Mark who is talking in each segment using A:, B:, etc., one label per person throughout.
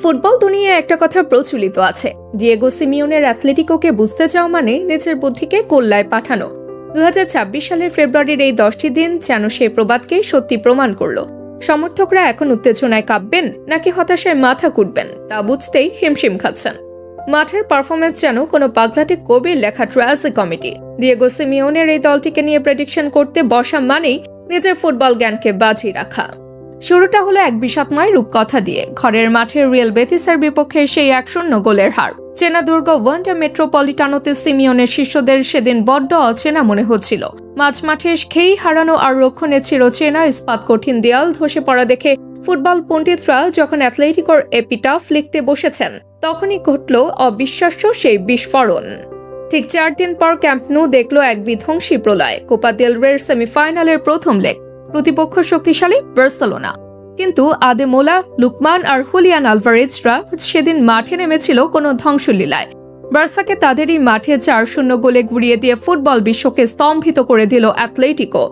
A: Football দুনিয়ায় একটা কথা প্রচলিত আছে, ডিয়েগো সিমিওনের অ্যাথলেটিকোকে বুঝতে চাও মানে নিজের বুদ্ধিকে কল্যায় পাঠানো। 2026 সালের ফেব্রুয়ারির এই 10টি দিন যেন সেই প্রবাদকে সত্যি প্রমাণ করল। সমর্থকরা এখন উত্তেজনায় কাঁপবেন নাকি হতাশায় মাথা কুটবেন তা বুঝতেই হিমশিম খাচ্ছেন। মাঠের পারফরমেন্স যেন কোনো পাগলাটে কবির লেখা ট্রায়াসি কমিটি। ডিয়েগো সিমিওনের এই দলটিকে নিয়ে প্রেডিকশন করতে বসা মানেই নিজের ফুটবল জ্ঞানকে বাজি রাখা। শুরুটা হলো এক বিষাদময় রূপকথা দিয়ে। ঘরের মাঠে রিয়াল বেতিসের বিপক্ষে সেই 1-0 গোলের হার। চেনা দুর্গ ওয়ান্ডা মেট্রোপলিটানোতে সিমিওনের শিষ্যদের সেদিন বড্ড অচেনা মনে হচ্ছিল। মাঝ মাঠে খেই হারানো আর রক্ষণে চিরচেনা ইস্পাত কঠিন দেয়াল ধসে পড়া দেখে ফুটবল পণ্ডিতরা যখন অ্যাথলেটিকোর এপিটাফ লিখতে বসেছেন তখনই ঘটল অবিশ্বাস্য সেই বিস্ফোরণ। ঠিক 4 দিন পর ক্যাম্প নু দেখল এক বিধ্বংসী প্রলয়। কোপা দেল রের সেমিফাইনালের প্রথম লেগ, প্রতিপক্ষ শক্তিশালী বার্সেলোনা। কিন্তু আদেমোলা, লুকমান আর হুলিয়ান আলভারেজরা সেদিন মাঠে নেমেছিল কোনো ধ্বংসলীলায়। বার্সাকে তাদেরই মাঠে 4-0 গোলে ঘুরিয়ে দিয়ে ফুটবল বিশ্বকে স্তম্ভিত করে দিল অ্যাথলেটিকো।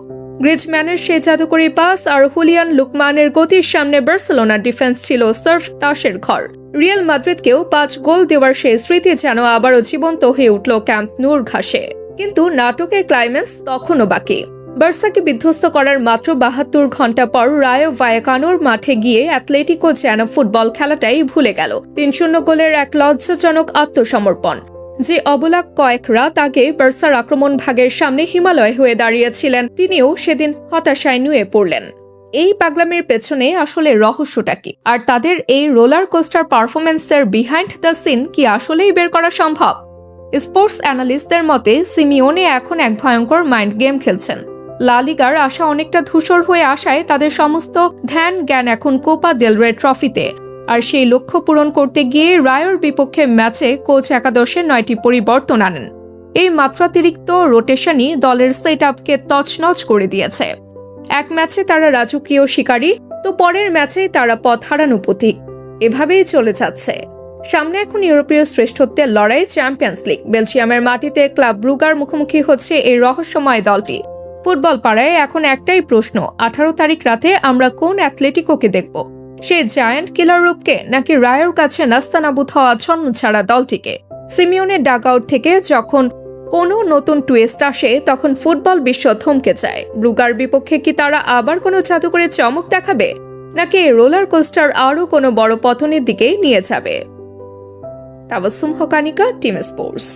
A: গ্রিজম্যানের সেই জাদুকরী পাস আর হুলিয়ান লুকমানের গতির সামনে বার্সেলোনার ডিফেন্স ছিল সার্ফ তাসের ঘর। রিয়াল মাদ্রিদকেও 5 গোল দেওয়ার সেই স্মৃতি যেন আবারও জীবন্ত হয়ে উঠল ক্যাম্প নুর ঘাসে। কিন্তু নাটকের ক্লাইম্যাক্স তখনও বাকি। বার্সাকে বিধ্বস্ত করার মাত্র 72 ঘন্টা পর রায়ো ভায়াকানোর মাঠে গিয়ে অ্যাথলেটিকো যেন ফুটবল খেলাটাই ভুলে গেল। 3-0 গোলের এক লজ্জাজনক আত্মসমর্পণ। যে অবলা কয়েক রাত আগে বার্সার আক্রমণ ভাগের সামনে হিমালয় হয়ে দাঁড়িয়েছিলেন, তিনিও সেদিন হতাশায় নুয়ে পড়লেন। এই পাগলামির পেছনে আসলে রহস্যটা কি? আর তাদের এই রোলার কোস্টার পারফরমেন্সের বিহাইন্ড দ্য সিন কি আসলেই বের করা সম্ভব? স্পোর্টস অ্যানালিস্টদের মতে সিমিওনে এখন এক ভয়ঙ্কর মাইন্ড গেম খেলছেন। লা লিগার আশা অনেকটা ধূসর হয়ে আসায় তাদের সমস্ত ধ্যান জ্ঞান এখন কোপা দেল রে ট্রফিতে। আর সেই লক্ষ্য পূরণ করতে গিয়ে রায়োর বিপক্ষে ম্যাচে কোচ একাদশে 9টি পরিবর্তন আনেন। এই মাত্রাতিরিক্ত রোটেশনই দলের সেটআপকে তছনছ করে দিয়েছে। এক ম্যাচে তারা রাজকীয় শিকারী, তো পরের ম্যাচেই তারা পথ হারানো পথিক। এভাবেই চলে যাচ্ছে। সামনে এখন ইউরোপীয় শ্রেষ্ঠত্বের লড়াই, চ্যাম্পিয়ন্স লিগ। বেলজিয়ামের মাটিতে ক্লাব ব্রুগার মুখোমুখি হচ্ছে এই রহস্যময় দলটি। ফুটবল পাড়ায় এখন একটাই প্রশ্ন, 18 তারিখ রাতে আমরা কোন অ্যাথলেটিকোকে দেখব? সেই জায়ান্ট কিলার রূপকে নাকি রায়োর কাছে নাস্তানাবুদ হওয়া ছন্ন ছাড়া দলটিকে? সিমিওনের ডাগ আউট থেকে যখন কোনো নতুন টুইস্ট আসে তখন ফুটবল বিশ্ব থমকে যায়। ব্রুগার বিপক্ষে কি তারা আবার কোনো জাদুকরে চমক দেখাবে, নাকি রোলার কোস্টার আরও কোনো বড় পতনের দিকে নিয়ে যাবে? তাবাসসুম হকানিকা, টিম স্পোর্টস।